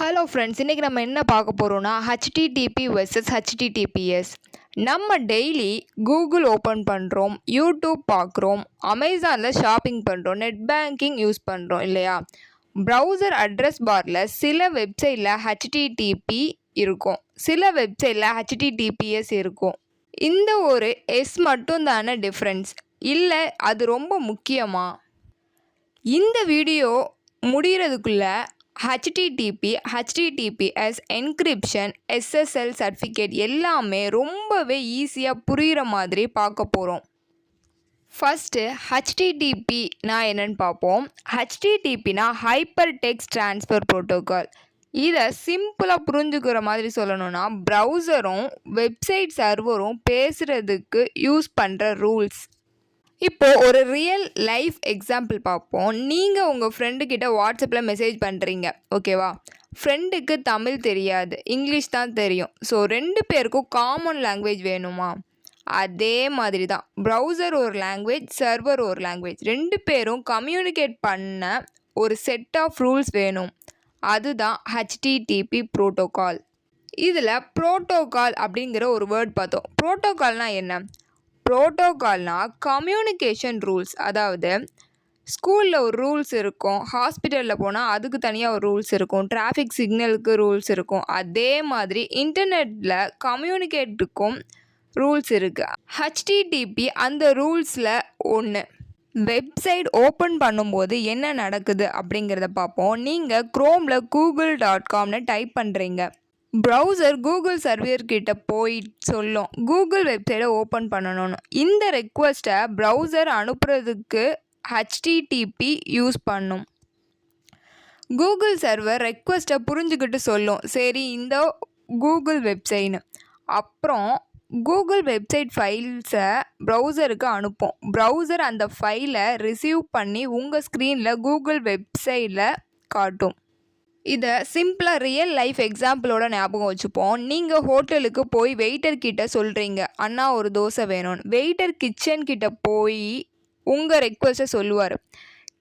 Hello friends, இன்றைக்கி நம்ம என்ன பார்க்க போகிறோம்னா ஹச்டிடிபி வெர்சஸ் ஹச்டிடிபிஎஸ். நம்ம டெய்லி கூகுள் ஓப்பன் பண்ணுறோம், யூடியூப் பார்க்குறோம், அமேசானில் ஷாப்பிங் பண்ணுறோம், நெட் பேங்கிங் யூஸ் பண்ணுறோம் இல்லையா? ப்ரௌசர் அட்ரஸ் பாரில் சில வெப்சைட்டில் ஹச்டிடிபி இருக்கும், சில வெப்சைட்டில் ஹச்டிடிபிஎஸ் இருக்கும். இந்த ஒரு எஸ் மட்டும் தானே டிஃப்ரென்ஸ், இல்லை அது ரொம்ப முக்கியமா? இந்த வீடியோ முடிகிறதுக்குள்ளே HTTP, HTTPS, encryption, SSL certificate எல்லாமே ரொம்பவே ஈஸியாக புரிகிற மாதிரி பார்க்க போகிறோம். ஃபஸ்ட்டு ஹச்டிடிபினா என்னென்னு பார்ப்போம். ஹச்டிடிபினா ஹைப்பர் டெக்ஸ்ட் ட்ரான்ஸ்ஃபர் ப்ரோட்டோகால். இதை சிம்பிளாக புரிஞ்சுக்கிற மாதிரி சொல்லணும்னா, ப்ரௌசரும் வெப்சைட் சர்வரும் பேசுகிறதுக்கு யூஸ் பண்ணுற ரூல்ஸ். இப்போது ஒரு ரியல் லைஃப் எக்ஸாம்பிள் பார்ப்போம். நீங்கள் உங்கள் ஃப்ரெண்டுக்கிட்ட வாட்ஸ்அப்பில் மெசேஜ் பண்ணுறீங்க, ஓகேவா? ஃப்ரெண்டுக்கு தமிழ் தெரியாது, இங்கிலீஷ் தான் தெரியும். ஸோ 2 பேருக்கும் காமன் லாங்குவேஜ் வேணுமா? அதே மாதிரி தான் ப்ரௌசர் ஒரு லாங்குவேஜ், சர்வர் ஒரு லாங்குவேஜ். 2 பேரும் கம்யூனிகேட் பண்ண ஒரு செட் ஆஃப் ரூல்ஸ் வேணும். அதுதான் ஹச்டிடிபி ப்ரோட்டோகால். இதில் ப்ரோட்டோகால் அப்படிங்கிற ஒரு வேர்ட் பார்த்தோம். ப்ரோட்டோகால்னால் என்ன? ப்ரோட்டோகால்னால் கம்யூனிகேஷன் ரூல்ஸ். அதாவது ஸ்கூலில் ஒரு ரூல்ஸ் இருக்கும், ஹாஸ்பிட்டலில் போனால் அதுக்கு தனியாக ஒரு ரூல்ஸ் இருக்கும், டிராஃபிக் சிக்னலுக்கு ரூல்ஸ் இருக்கும். அதே மாதிரி இன்டர்நெட்டில் கம்யூனிகேட்டுக்கும் ரூல்ஸ் இருக்குது. ஹச்டிடிபி அந்த ரூல்ஸில் ஒன்று. வெப்சைட் ஓப்பன் பண்ணும்போது என்ன நடக்குது அப்படிங்கிறத பார்ப்போம். நீங்கள் க்ரோமில் google.comனு டைப் பண்ணுறீங்க. ப்ரௌசர் கூகுள் சர்வர்கிட்ட போய் சொல்லும், கூகுள் வெப்சைட்டை ஓப்பன் பண்ணணும்னு. இந்த ரெக்வஸ்ட்டை ப்ரௌசர் அனுப்புறதுக்கு ஹச்டிடிபி யூஸ் பண்ணும். கூகுள் சர்வர் ரெக்வஸ்ட்டை புரிஞ்சுக்கிட்டு சொல்லும், சரி இந்த கூகுள் வெப்சைட்னு. அப்புறம் கூகுள் வெப்சைட் ஃபைல்ஸை ப்ரௌசருக்கு அனுப்பும். ப்ரௌசர் அந்த ஃபைலை ரிசீவ் பண்ணி உங்கள் ஸ்க்ரீனில் கூகுள் வெப்சைட்டில் காட்டும். இதை சிம்பிளாக ரியல் லைஃப் எக்ஸாம்பிளோட ஞாபகம் வச்சுப்போம். நீங்கள் ஹோட்டலுக்கு போய் வெயிட்டர்கிட்ட சொல்கிறீங்க, அண்ணா ஒரு தோசை வேணும்னு. வெயிட்டர் கிச்சன்கிட்ட போய் உங்கள் ரெக்வஸ்ட்டை சொல்லுவார்.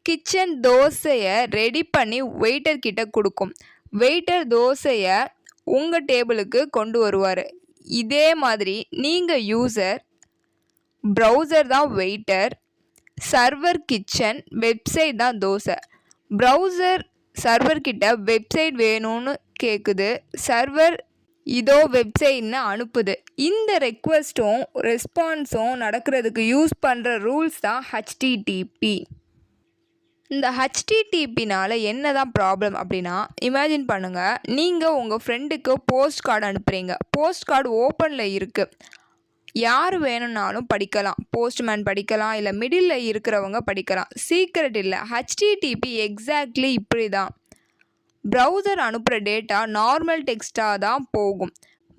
கிச்சன் தோசையை ரெடி பண்ணி வெயிட்டர்கிட்ட கொடுக்கும். வெயிட்டர் தோசையை உங்கள் டேபிளுக்கு கொண்டு வருவார். இதே மாதிரி நீங்கள் யூசர், ப்ரௌசர் தான் வெயிட்டர், சர்வர் கிச்சன், வெப்சைட் தான் தோசை. ப்ரௌசர் சர்வர்கிட்ட வெப்சைட் வேணும்னு கேட்குது, சர்வர் இதோ வெப்சைட்னு அனுப்புது. இந்த ரெக்வஸ்ட்டும் ரெஸ்பான்ஸும் நடக்கிறதுக்கு யூஸ் பண்ணுற ரூல்ஸ் தான் ஹச்டிடிபி. இந்த ஹச்டிடிபினால் என்ன தான் ப்ராப்ளம் அப்படின்னா, இமேஜின் பண்ணுங்கள், நீங்கள் உங்கள் ஃப்ரெண்டுக்கு போஸ்ட் கார்டு அனுப்புகிறீங்க. போஸ்ட் கார்டு ஓப்பனில் இருக்குது, யார் வேணும்னாலும் படிக்கலாம். போஸ்ட்மேன் படிக்கலாம், இல்லை மிடில் இருக்கிறவங்க படிக்கலாம். சீக்ரெட் இல்லை. ஹச்டிடிபி எக்ஸாக்ட்லி இப்படி தான். ப்ரௌசர் அனுப்புகிற டேட்டா நார்மல் டெக்ஸ்ட்டாக தான் போகும்,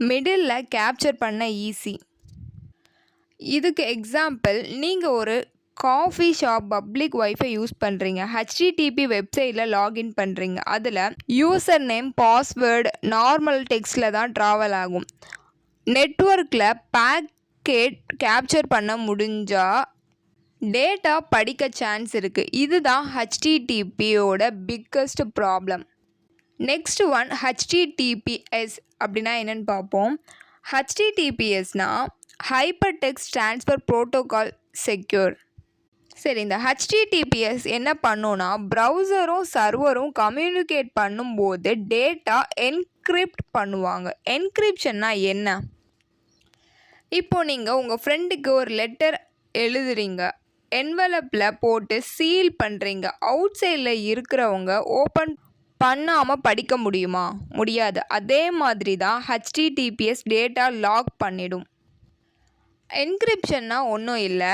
மிடில் கேப்சர் பண்ண ஈஸி. இதுக்கு எக்ஸாம்பிள், நீங்கள் ஒரு coffee shop public wifi use பண்ணுறீங்க. ஹச்டிடிபி வெப்சைட்டில் லாகின் பண்ணுறீங்க. அதில் யூசர் நேம், பாஸ்வேர்டு நார்மல் டெக்ஸ்ட்டில் தான் ட்ராவல் ஆகும். நெட்வொர்க்கில் பேக்கெட் கேப்சர் பண்ண முடிஞ்சால் டேட்டா படிக்க சான்ஸ் இருக்குது. இதுதான் ஹச்டிடிபியோட biggest problem. Next one HTTPS அப்படின்னா என்னென்னு பார்ப்போம். ஹச்டிடிபிஎஸ்னால் hyper text transfer protocol secure. சரி, இந்த ஹச்டிடிபிஎஸ் என்ன பண்ணுன்னா, ப்ரௌசரும் சர்வரும் கம்யூனிகேட் பண்ணும்போது டேட்டா என்கிரிப்ட் பண்ணுவாங்க. என்கிரிப்ஷன்னா என்ன? இப்போது நீங்கள் உங்கள் ஃப்ரெண்டுக்கு ஒரு லெட்டர் எழுதுறீங்க, என்வலப்பில் போட்டு சீல் பண்ணுறீங்க. அவுட் சைடில் இருக்கிறவங்க ஓப்பன் பண்ணாமல் படிக்க முடியுமா? முடியாது. அதே மாதிரி தான் ஹச்டிடிபிஎஸ் டேட்டா லாக் பண்ணிடும். என்கிரிப்ஷன்னா ஒன்றும் இல்லை,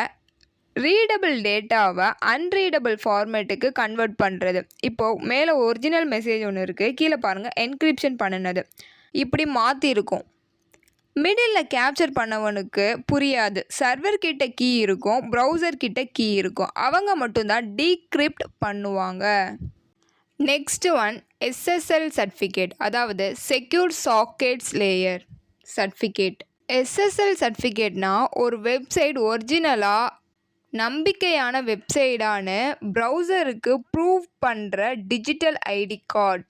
ரீடபிள் டேட்டாவை அன்ரீடபிள் ஃபார்மேட்டுக்கு கன்வெர்ட் பண்ணுறது. இப்போது மேலே ஒரிஜினல் மெசேஜ் ஒன்று இருக்குது, கீழே பாருங்கள் என்கிரிப்ஷன் பண்ணினது. இப்படி மாற்றிருக்கும். மிடில் கேப்சர் பண்ணவனுக்கு புரியாது. சர்வர்கிட்ட கீ இருக்கும், ப்ரௌசர்கிட்ட கீ இருக்கும். அவங்க மட்டும்தான் டீக்ரிப்ட் பண்ணுவாங்க. நெக்ஸ்ட் ஒன் எஸ்எஸ்எல் சர்டிஃபிகேட், அதாவது secure sockets layer certificate. SSL சர்டிஃபிகேட்னா ஒரு வெப்சைட் ஒரிஜினலாக நம்பிக்கையான வெப்சைட்டானு ப்ரௌசருக்கு ப்ரூவ் பண்ணுற டிஜிட்டல் ஐடி கார்டு.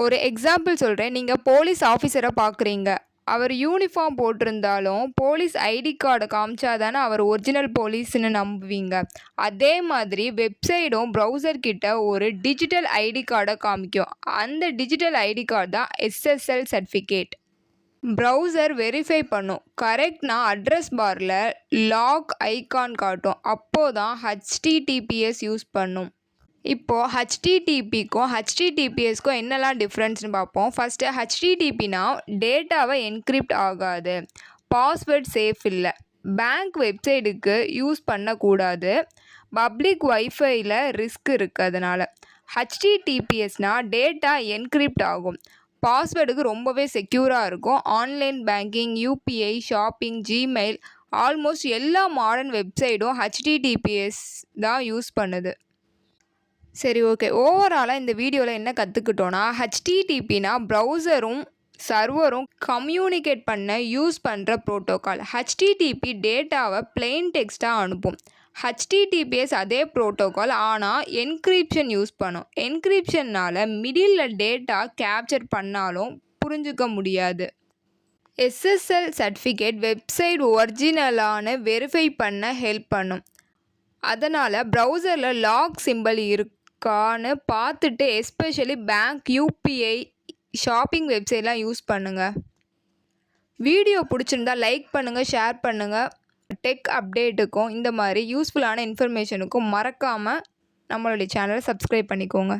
ஒரு எக்ஸாம்பிள் சொல்கிறேன். நீங்கள் போலீஸ் ஆஃபீஸரை பார்க்குறீங்க. அவர் யூனிஃபார்ம் போட்டிருந்தாலும் போலீஸ் ஐடி கார்டை காமிச்சா தானே அவர் ஒரிஜினல் போலீஸ்னு நம்புவீங்க. அதே மாதிரி வெப்சைட்டும் ப்ரௌசர் கிட்ட ஒரு டிஜிட்டல் ஐடி கார்டை காமிக்கும். அந்த டிஜிட்டல் ஐடி கார்டு தான் SSL சர்டிஃபிகேட். ப்ரௌசர் வெரிஃபை பண்ணும். கரெக்ட்னா அட்ரஸ் பாரில் லாக் ஐகான் காட்டும். அப்போது தான் HTTPS யூஸ் பண்ணும். இப்போது HTTPக்கும் HTTPSக்கும் என்னெல்லாம் டிஃப்ரென்ஸ்னு பார்ப்போம். ஃபஸ்ட்டு HTTPனா டேட்டாவை என்கிரிப்ட் ஆகாது, பாஸ்வேர்ட் சேஃப் இல்லை, பேங்க் வெப்சைட்டுக்கு யூஸ் பண்ணக்கூடாது, பப்ளிக் வைஃபைல ரிஸ்க் இருக்குது. அதனால் HTTPSனால் டேட்டா என்கிரிப்ட் ஆகும், பாஸ்வேர்டுக்கு ரொம்பவே செக்யூராக இருக்கும். Online banking, UPI, shopping, Gmail, almost எல்லா மாடர்ன் வெப்சைட்டும் HTTPS தான் யூஸ் பண்ணுது. சரி, ஓகே. ஓவராலாக இந்த வீடியோவில் என்ன கற்றுக்கிட்டோன்னா, HTTPனா ப்ரௌசரும் சர்வரும் கம்யூனிகேட் பண்ண யூஸ் பண்ணுற ப்ரோட்டோக்கால். HTTP டேட்டாவை பிளெயின் டெக்ஸ்ட்டாக அனுப்பும். HTTPS அதே ப்ரோட்டோக்கால், ஆனால் என்கிரிப்ஷன் யூஸ் பண்ணும். என்கிரிப்ஷன்னால் மிடில் டேட்டா கேப்சர் பண்ணாலும் புரிஞ்சுக்க முடியாது. SSL சர்டிஃபிகேட் வெப்சைட் ஒரிஜினலான வெரிஃபை பண்ண ஹெல்ப் பண்ணும். அதனால் ப்ரௌசரில் லாக் சிம்பிள் இருக்கான்னு பார்த்துட்டு எஸ்பெஷலி பேங்க், UPI, ஷாப்பிங் வெப்சைட்லாம் யூஸ் பண்ணுங்கள். வீடியோ பிடிச்சிருந்தா லைக் பண்ணுங்கள், ஷேர் பண்ணுங்கள். டெக் அப்டேட்டுக்கும் இந்த மாதிரி யூஸ்ஃபுல்லான இன்ஃபர்மேஷனுக்கும் மறக்காமல் நம்மளுடைய சேனலை சப்ஸ்கிரைப் பண்ணிக்கோங்க.